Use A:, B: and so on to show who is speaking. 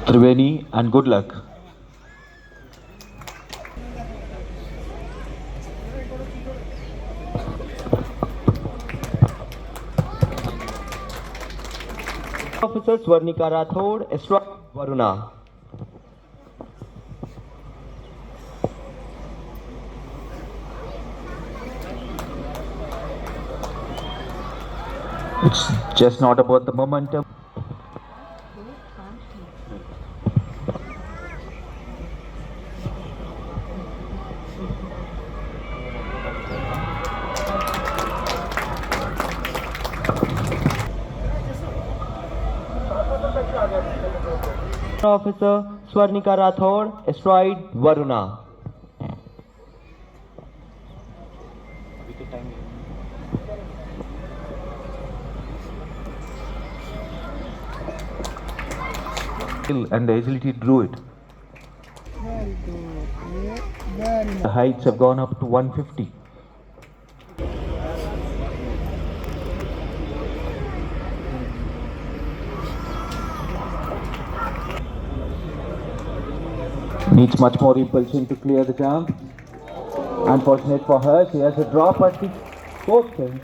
A: Triveni, and good luck. Officer Swarnika Rathod, Estra Varuna. It's just not about the momentum. Officer Swarnika Rathod, Asteroid Varuna. And the agility drew it.
B: Very good. Very
A: The
B: nice.
A: heights have gone up to 150. Needs much more impulsion to clear the jump. Unfortunate for her, she has a drop at the fourth pin.